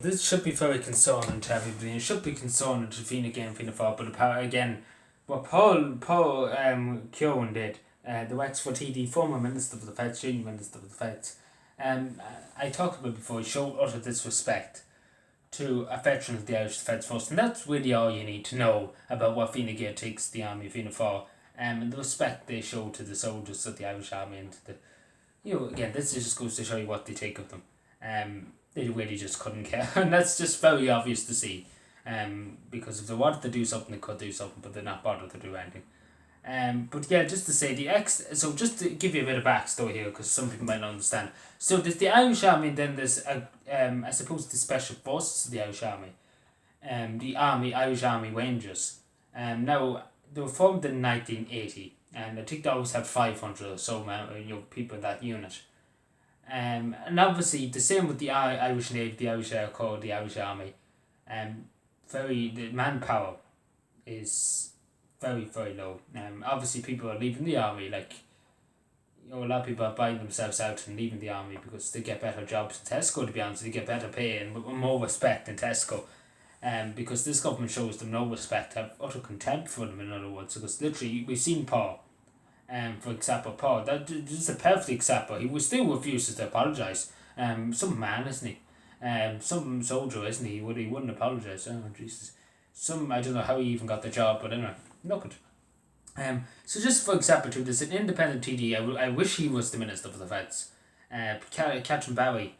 This should be very concerning to everybody. It should be concerning to Fine Gael and Fianna Fáil, but again, what Paul Keown did, the Wexford TD, former Minister for the Feds, Junior Minister for the Feds, I talked about before, he showed utter disrespect to a veteran of the Irish Defence Force, and that's really all you need to know about what Fine Gael takes the army of Fianna Fáil, and the respect they show to the soldiers of the Irish Army, and again, this just goes to show you what they take of them. They really just couldn't care, and that's just very obvious to see. Because if they wanted to do something, they could do something, but they're not bothered to do anything. But yeah, just to say so just to give you a bit of backstory here, because some people might not understand. So there's the Irish Army, and then there's I suppose the Special Forces of the Irish Army, the Irish Army Rangers. Now they were formed in 1980, and I think they always had 500 or so people in that unit. And obviously the same with the Irish Navy, the Irish Air Corps, the Irish Army. The manpower is very, very low. Obviously people are leaving the army, a lot of people are buying themselves out and leaving the army because they get better jobs in Tesco, to be honest. They get better pay and more respect in Tesco. Because this government shows them no respect, have utter contempt for them, in other words, because literally we've seen Paul. For example, Paul, that is a perfect example. He still refuses to apologise. Some man, isn't he? Some soldier, isn't he? He wouldn't apologise. Oh Jesus! I don't know how he even got the job, but anyway, look at. So just for example, too, there's an independent TD. I wish he was the Minister for the Feds. Catherine Barry.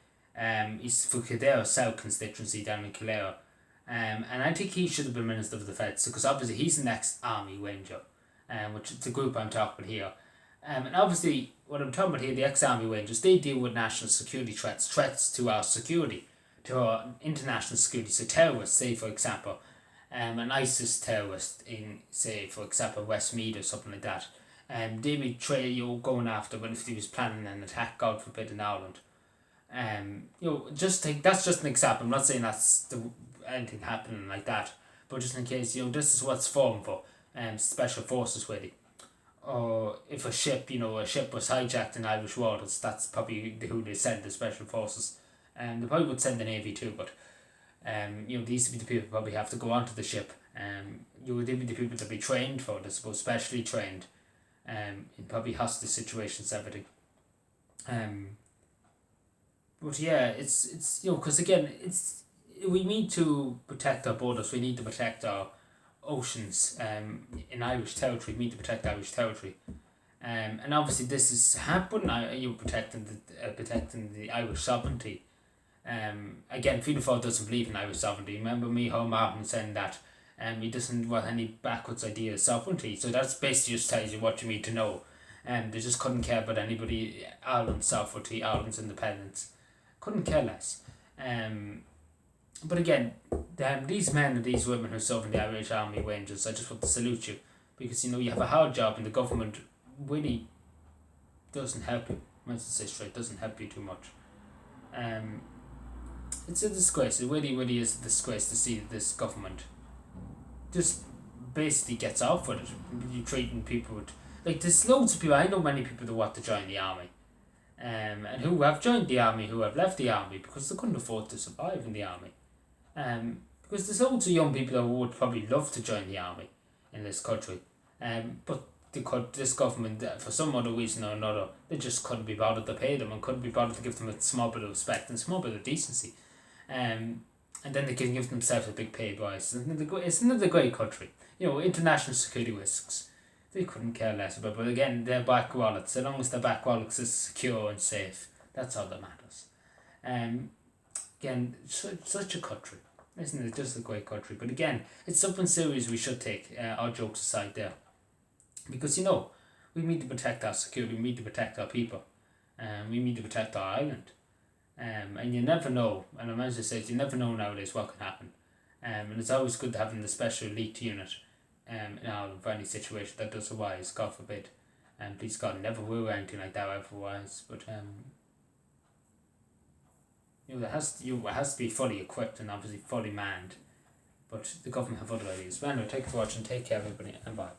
He's for Kildare South constituency down in Kildare. And I think he should have been Minister for the Feds because obviously he's the next Army Ranger. Which is the group I'm talking about here. And obviously, what I'm talking about here, the ex-Army Rangers, they deal with national security threats to our security, to our international security. So terrorists, say for example, an ISIS terrorist in, say for example, Westmead or something like that, they betray you going after when if he was planning an attack, God forbid, in Ireland. That's just an example. I'm not saying that's anything happening like that, but just in case, this is what's formed for. Special forces really, or if a ship was hijacked in Irish waters, that's probably who they send, the special forces. They probably would send the navy too, but these would be the people who probably have to go onto the ship. They'd be the people to be trained for this, but specially trained, in probably hostage situations, everything. But yeah, it's because again, we need to protect our borders. We need to protect our oceans in Irish territory. We need to protect Irish territory, and obviously this is happening. Protecting the Irish sovereignty. Again, Fianna Fáil doesn't believe in Irish sovereignty. Remember Micheál Martin saying that he doesn't want any backwards idea of sovereignty. So that's basically just tells you what you need to know. They just couldn't care about anybody, Ireland's sovereignty, Ireland's independence. Couldn't care less. But again, these men and these women who serve in the Irish Army Rangers, I just want to salute you, because you have a hard job and the government really doesn't help you. Let's say straight, doesn't help you too much. It's a disgrace. It really, really is a disgrace to see this government just basically gets off with it. You treating people with there's loads of people. I know many people that want to join the army. And who have joined the army, who have left the army because they couldn't afford to survive in the army. Because there's loads of young people who would probably love to join the army in this country. But this government, for some other reason or another, they just couldn't be bothered to pay them and couldn't be bothered to give them a small bit of respect and a small bit of decency. And then they can give themselves a big pay rise. Isn't it a great country? International security risks. They couldn't care less about, but again, their back wallets. As long as their back wallets is secure and safe, that's all that matters. Again, such a country, isn't it? Just a great country. But again, it's something serious we should take. Our jokes aside there, because we need to protect our security. We need to protect our people. We need to protect our island. And you never know. And as I said, you never know nowadays what can happen. And it's always good to have the special elite unit. In Ireland for any situation that does arise, God forbid, and please God never will anything like that otherwise. But it has to be fully equipped and obviously fully manned. But the government have other ideas. But anyway, thank you for watching. Take care, everybody, and bye.